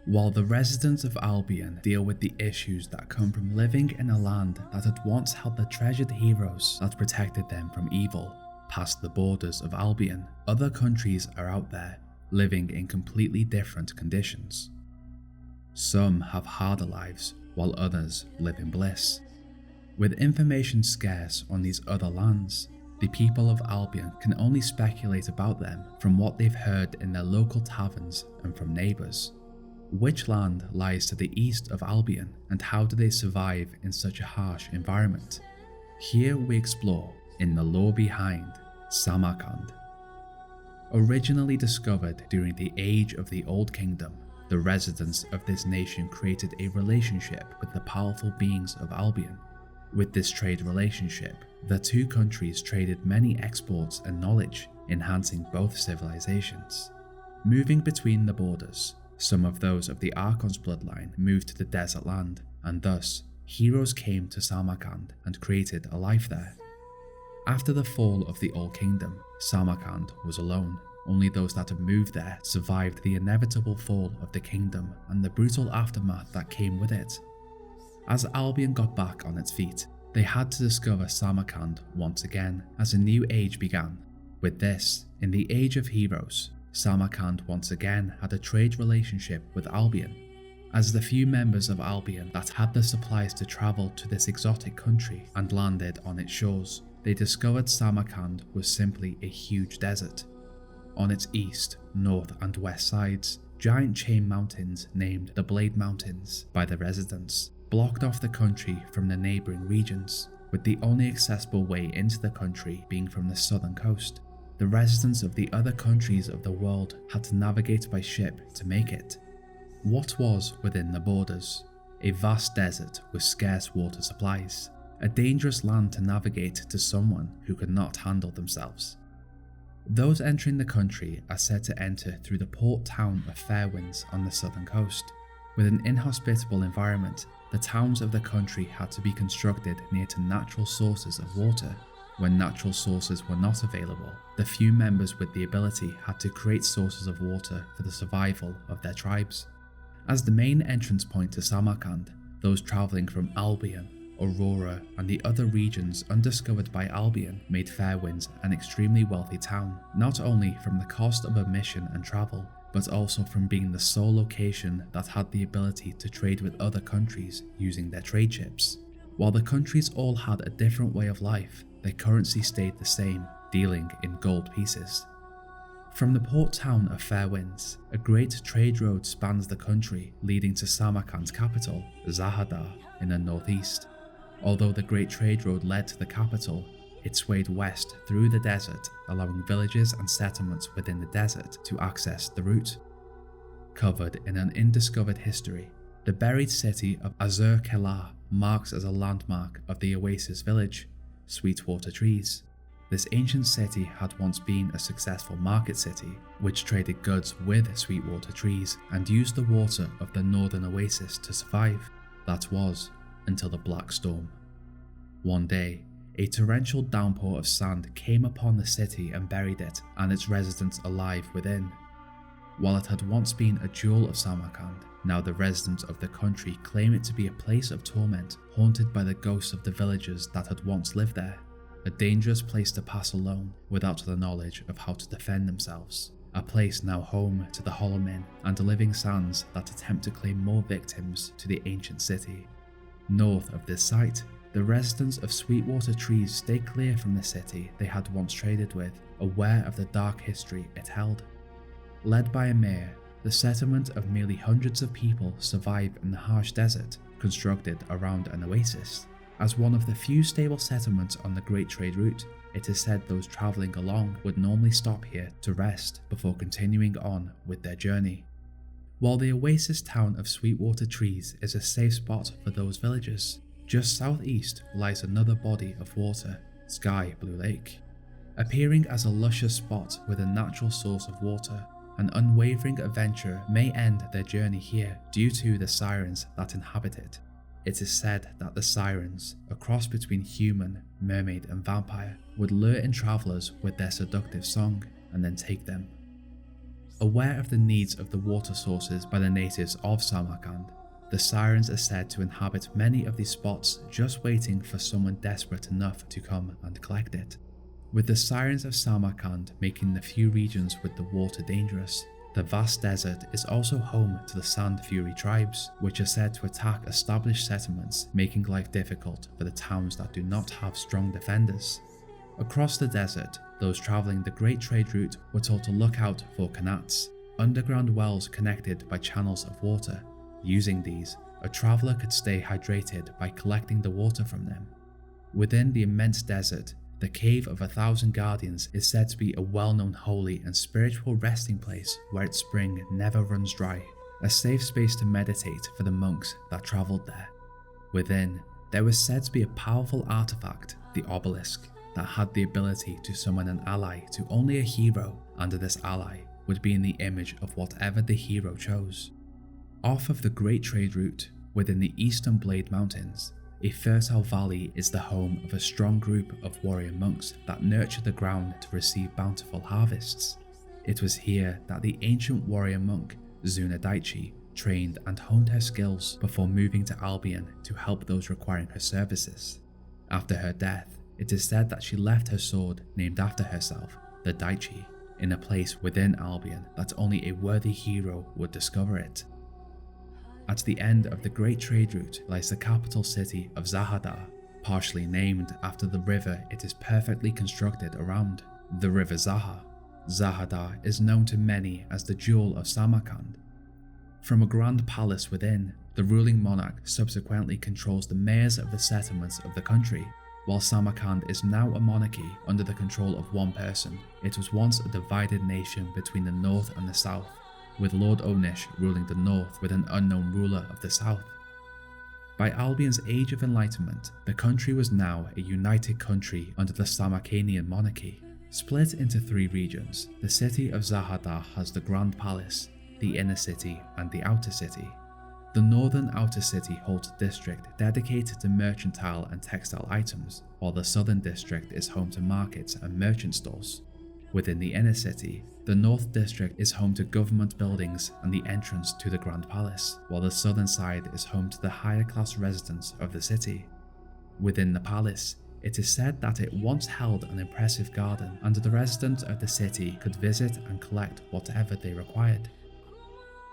While the residents of Albion deal with the issues that come from living in a land that had once held the treasured heroes that protected them from evil, past the borders of Albion, other countries are out there, living in completely different conditions. Some have harder lives, while others live in bliss. With information scarce on these other lands, the people of Albion can only speculate about them from what they've heard in their local taverns and from neighbours. Which land lies to the east of Albion, and how do they survive in such a harsh environment? Here we explore in the lore behind Samarkand. Originally discovered during the Age of the Old Kingdom, the residents of this nation created a relationship with the powerful beings of Albion. With this trade relationship, the two countries traded many exports and knowledge, enhancing both civilizations. Moving between the borders, some of those of the Arkon's bloodline moved to the desert land, and thus, heroes came to Samarkand and created a life there. After the fall of the Old Kingdom, Samarkand was alone. Only those that had moved there survived the inevitable fall of the kingdom and the brutal aftermath that came with it. As Albion got back on its feet, they had to discover Samarkand once again as a new age began. With this, in the Age of Heroes, Samarkand once again had a trade relationship with Albion. As the few members of Albion that had the supplies to travel to this exotic country and landed on its shores, they discovered Samarkand was simply a huge desert. On its east, north and west sides, giant chain mountains named the Blade Mountains by the residents blocked off the country from the neighbouring regions, with the only accessible way into the country being from the southern coast. The residents of the other countries of the world had to navigate by ship to make it. What was within the borders? A vast desert with scarce water supplies, a dangerous land to navigate to someone who could not handle themselves. Those entering the country are said to enter through the port town of Fairwinds on the southern coast. With an inhospitable environment, the towns of the country had to be constructed near to natural sources of water. When natural sources were not available, the few members with the ability had to create sources of water for the survival of their tribes. As the main entrance point to Samarkand, those travelling from Albion, Aurora and the other regions undiscovered by Albion made Fairwinds an extremely wealthy town, not only from the cost of admission and travel, but also from being the sole location that had the ability to trade with other countries using their trade ships. While the countries all had a different way of life, their currency stayed the same, dealing in gold pieces. From the port town of Fairwinds, a great trade road spans the country, leading to Samarkand's capital, Zahadar, in the northeast. Although the great trade road led to the capital, it swayed west through the desert, allowing villages and settlements within the desert to access the route. Covered in an undiscovered history, the buried city of Azur-Kelah marks as a landmark of the oasis village, Sweetwater Trees. This ancient city had once been a successful market city, which traded goods with Sweetwater Trees and used the water of the northern oasis to survive. That was until the Black Storm. One day, a torrential downpour of sand came upon the city and buried it and its residents alive within. While it had once been a jewel of Samarkand, now the residents of the country claim it to be a place of torment, haunted by the ghosts of the villagers that had once lived there. A dangerous place to pass alone without the knowledge of how to defend themselves. A place now home to the Hollow Men and living sands that attempt to claim more victims to the ancient city. North of this site, the residents of Sweetwater Trees stay clear from the city they had once traded with, aware of the dark history it held. Led by a mayor, the settlement of merely hundreds of people survive in the harsh desert constructed around an oasis. As one of the few stable settlements on the Great Trade Route, it is said those travelling along would normally stop here to rest before continuing on with their journey. While the oasis town of Sweetwater Trees is a safe spot for those villagers, just southeast lies another body of water, Sky Blue Lake. Appearing as a luscious spot with a natural source of water, an unwavering adventurer may end their journey here due to the sirens that inhabit it. It is said that the sirens, a cross between human, mermaid and vampire, would lure in travellers with their seductive song and then take them. Aware of the needs of the water sources by the natives of Samarkand, the Sirens are said to inhabit many of these spots, just waiting for someone desperate enough to come and collect it. With the Sirens of Samarkand making the few regions with the water dangerous, the vast desert is also home to the Sand Fury tribes, which are said to attack established settlements, making life difficult for the towns that do not have strong defenders. Across the desert, those travelling the Great Trade Route were told to look out for kanats, underground wells connected by channels of water. Using these, a traveller could stay hydrated by collecting the water from them. Within the immense desert, the Cave of 1,000 Guardians is said to be a well-known holy and spiritual resting place where its spring never runs dry, a safe space to meditate for the monks that travelled there. Within, there was said to be a powerful artifact, the obelisk, that had the ability to summon an ally to only a hero, and this ally would be in the image of whatever the hero chose. Off of the Great Trade Route, within the Eastern Blade Mountains, a fertile valley is the home of a strong group of warrior monks that nurture the ground to receive bountiful harvests. It was here that the ancient warrior monk Zuna Daichi trained and honed her skills before moving to Albion to help those requiring her services. After her death, it is said that she left her sword, named after herself, the Daichi, in a place within Albion that only a worthy hero would discover it. At the end of the Great Trade Route lies the capital city of Zahadar, partially named after the river it is perfectly constructed around, the River Zaha. Zahadar is known to many as the Jewel of Samarkand. From a grand palace within, the ruling monarch subsequently controls the mayors of the settlements of the country. While Samarkand is now a monarchy under the control of one person, it was once a divided nation between the north and the south, with Lord Onish ruling the north with an unknown ruler of the south. By Albion's Age of Enlightenment, the country was now a united country under the Samarkanian monarchy. Split into 3 regions, the city of Zahadar has the Grand Palace, the Inner City and the Outer City. The northern outer city holds a district dedicated to mercantile and textile items, while the southern district is home to markets and merchant stores. Within the inner city, the North District is home to government buildings and the entrance to the Grand Palace, while the southern side is home to the higher class residents of the city. Within the palace, it is said that it once held an impressive garden and the residents of the city could visit and collect whatever they required.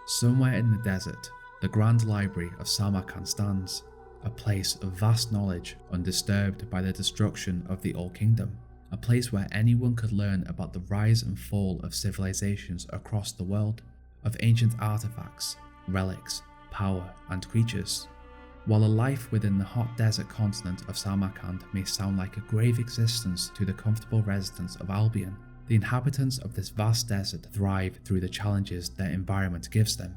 Somewhere in the desert, the Grand Library of Samarkand stands, a place of vast knowledge undisturbed by the destruction of the Old Kingdom. A place where anyone could learn about the rise and fall of civilizations across the world, of ancient artifacts, relics, power, and creatures. While a life within the hot desert continent of Samarkand may sound like a grave existence to the comfortable residents of Albion, the inhabitants of this vast desert thrive through the challenges their environment gives them.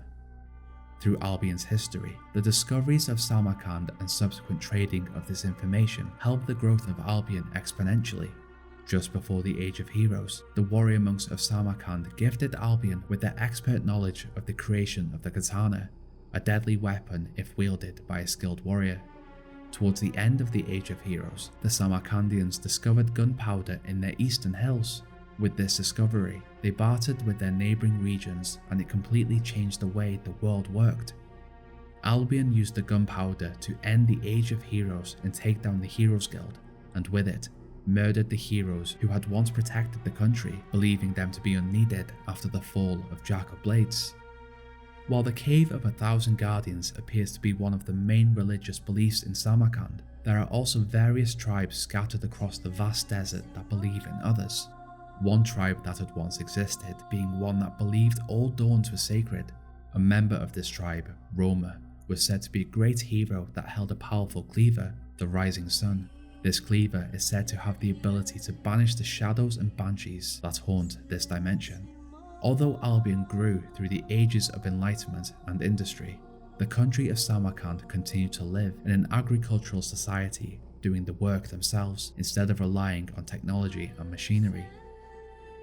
Through Albion's history, the discoveries of Samarkand and subsequent trading of this information helped the growth of Albion exponentially. Just before the Age of Heroes, the warrior monks of Samarkand gifted Albion with their expert knowledge of the creation of the katana, a deadly weapon if wielded by a skilled warrior. Towards the end of the Age of Heroes, the Samarkandians discovered gunpowder in their eastern hills. With this discovery, they bartered with their neighbouring regions and it completely changed the way the world worked. Albion used the gunpowder to end the Age of Heroes and take down the Heroes Guild, and with it, murdered the heroes who had once protected the country, believing them to be unneeded after the fall of Jack of Blades. While the Cave of 1,000 Guardians appears to be one of the main religious beliefs in Samarkand, there are also various tribes scattered across the vast desert that believe in others. One tribe that had once existed being one that believed all dawns were sacred. A member of this tribe, Roma, was said to be a great hero that held a powerful cleaver, the Rising Sun. This cleaver is said to have the ability to banish the shadows and banshees that haunt this dimension. Although Albion grew through the ages of enlightenment and industry, the country of Samarkand continued to live in an agricultural society, doing the work themselves instead of relying on technology and machinery.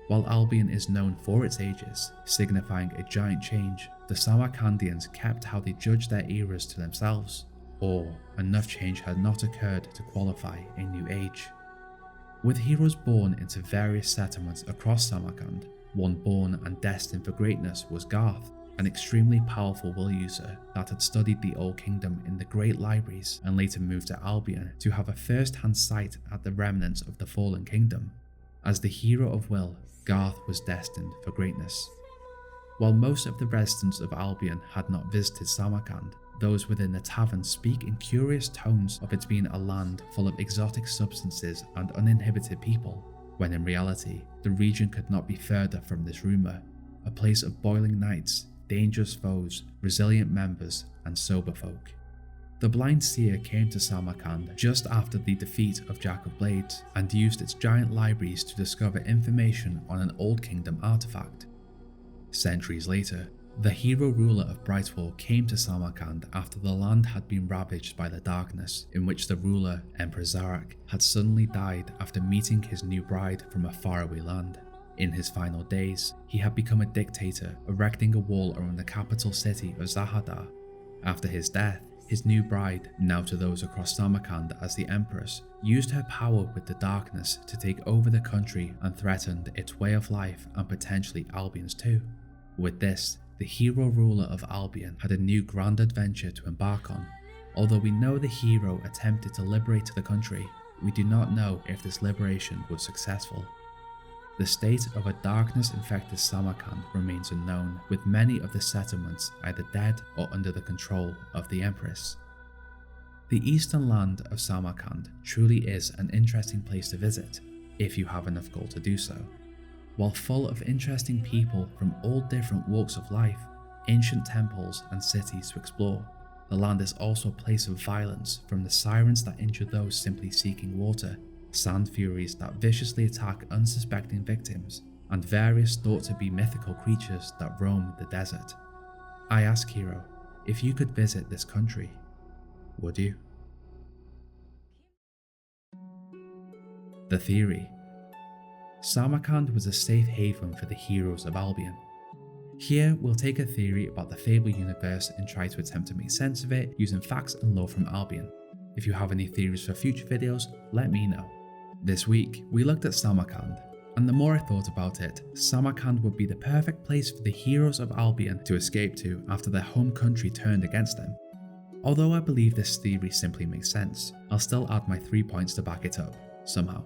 While Albion is known for its ages, signifying a giant change, the Samarkandians kept how they judged their eras to themselves, or enough change had not occurred to qualify a new age. With heroes born into various settlements across Samarkand, One born and destined for greatness was Garth, an extremely powerful will user that had studied the Old Kingdom in the Great Libraries and later moved to Albion to have a first-hand sight at the remnants of the fallen kingdom. As the hero of will, Garth was destined for greatness. While most of the residents of Albion had not visited Samarkand, those within the tavern speak in curious tones of it being a land full of exotic substances and uninhibited people, when in reality, the region could not be further from this rumour, a place of boiling nights, dangerous foes, resilient members, and sober folk. The Blind Seer came to Samarkand just after the defeat of Jack of Blades and used its giant libraries to discover information on an Old Kingdom artifact. Centuries later, the hero ruler of Brightwall came to Samarkand after the land had been ravaged by the darkness, in which the ruler, Emperor Zarak, had suddenly died after meeting his new bride from a faraway land. In his final days, he had become a dictator, erecting a wall around the capital city of Zahadar. After his death, his new bride, now to those across Samarkand as the Empress, used her power with the darkness to take over the country and threatened its way of life and potentially Albion's too. With this, the hero ruler of Albion had a new grand adventure to embark on. Although we know the hero attempted to liberate the country, we do not know if this liberation was successful. The state of a darkness-infected Samarkand remains unknown, with many of the settlements either dead or under the control of the Empress. The eastern land of Samarkand truly is an interesting place to visit, if you have enough gold to do so. While full of interesting people from all different walks of life, ancient temples and cities to explore, the land is also a place of violence, from the sirens that injure those simply seeking water, sand furies that viciously attack unsuspecting victims, and various thought to be mythical creatures that roam the desert. I ask Hero, if you could visit this country, would you? The theory. Samarkand was a safe haven for the heroes of Albion. Here we'll take a theory about the Fable universe and try to attempt to make sense of it using facts and lore from Albion. If you have any theories for future videos, let me know. This week, we looked at Samarkand, and the more I thought about it, Samarkand would be the perfect place for the heroes of Albion to escape to after their home country turned against them. Although I believe this theory simply makes sense, I'll still add my 3 points to back it up, somehow.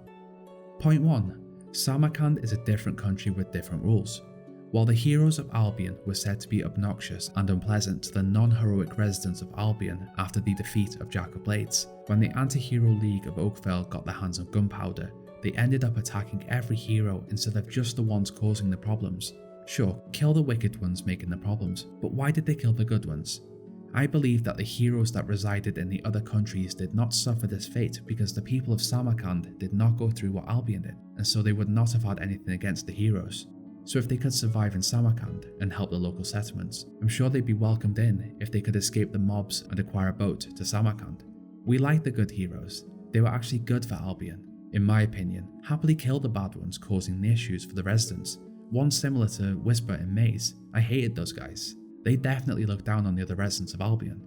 Point 1. Samarkand is a different country with different rules. While the heroes of Albion were said to be obnoxious and unpleasant to the non-heroic residents of Albion after the defeat of Jack of Blades, when the anti-hero League of Oakvale got their hands on gunpowder, they ended up attacking every hero instead of just the ones causing the problems. Sure, kill the wicked ones making the problems, but why did they kill the good ones? I believe that the heroes that resided in the other countries did not suffer this fate because the people of Samarkand did not go through what Albion did, and so they would not have had anything against the heroes. So if they could survive in Samarkand and help the local settlements, I'm sure they'd be welcomed in if they could escape the mobs and acquire a boat to Samarkand. We like the good heroes. They were actually good for Albion. In my opinion, happily kill the bad ones causing the issues for the residents. One similar to Whisper and Maze. I hated those guys. They definitely looked down on the other residents of Albion.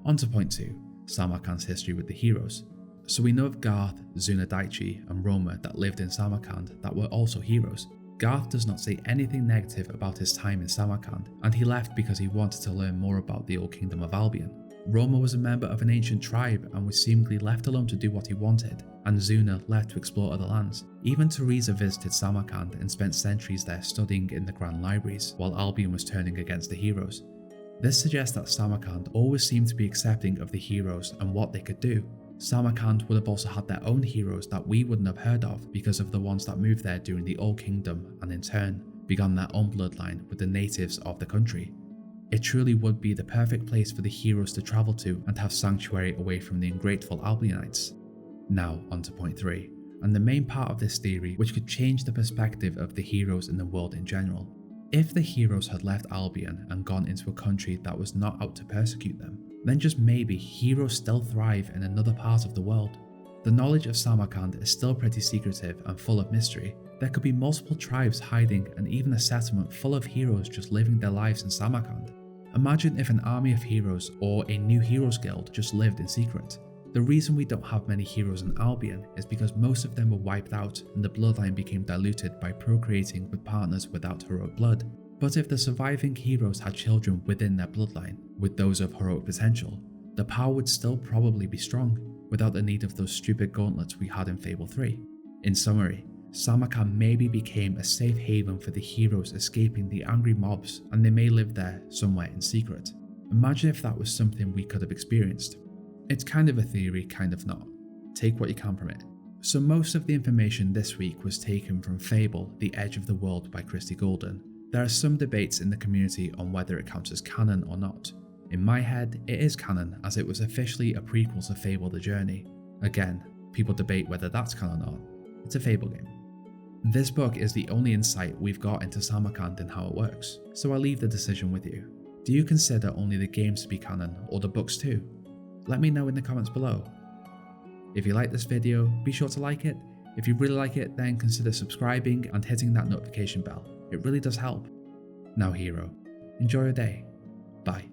On to point 2, Samarkand's history with the heroes. So we know of Garth, Zuna Daichi and Roma that lived in Samarkand that were also heroes. Garth does not say anything negative about his time in Samarkand, and he left because he wanted to learn more about the Old Kingdom of Albion. Roma was a member of an ancient tribe and was seemingly left alone to do what he wanted, and Zuna left to explore other lands. Even Teresa visited Samarkand and spent centuries there studying in the Grand Libraries, while Albion was turning against the heroes. This suggests that Samarkand always seemed to be accepting of the heroes and what they could do. Samarkand would have also had their own heroes that we wouldn't have heard of because of the ones that moved there during the Old Kingdom and in turn began their own bloodline with the natives of the country. It truly would be the perfect place for the heroes to travel to and have sanctuary away from the ungrateful Albionites. Now on to point 3, and the main part of this theory which could change the perspective of the heroes in the world in general. If the heroes had left Albion and gone into a country that was not out to persecute them, then just maybe heroes still thrive in another part of the world. The knowledge of Samarkand is still pretty secretive and full of mystery. There could be multiple tribes hiding and even a settlement full of heroes just living their lives in Samarkand. Imagine if an army of heroes or a new heroes guild just lived in secret. The reason we don't have many heroes in Albion is because most of them were wiped out and the bloodline became diluted by procreating with partners without heroic blood. But if the surviving heroes had children within their bloodline, with those of heroic potential, the power would still probably be strong, without the need of those stupid gauntlets we had in Fable 3. In summary, Samarkand maybe became a safe haven for the heroes escaping the angry mobs, and they may live there somewhere in secret. Imagine if that was something we could have experienced. It's kind of a theory, kind of not. Take what you can from it. So most of the information this week was taken from Fable, The Edge of the World by Christie Golden. There are some debates in the community on whether it counts as canon or not. In my head, it is canon as it was officially a prequel to Fable the Journey. Again, people debate whether that's canon or not. It's a Fable game. This book is the only insight we've got into Samarkand and how it works, so I'll leave the decision with you. Do you consider only the games to be canon or the books too? Let me know in the comments below. If you like this video, be sure to like it. If you really like it, then consider subscribing and hitting that notification bell. It really does help. Now hero, enjoy your day. Bye.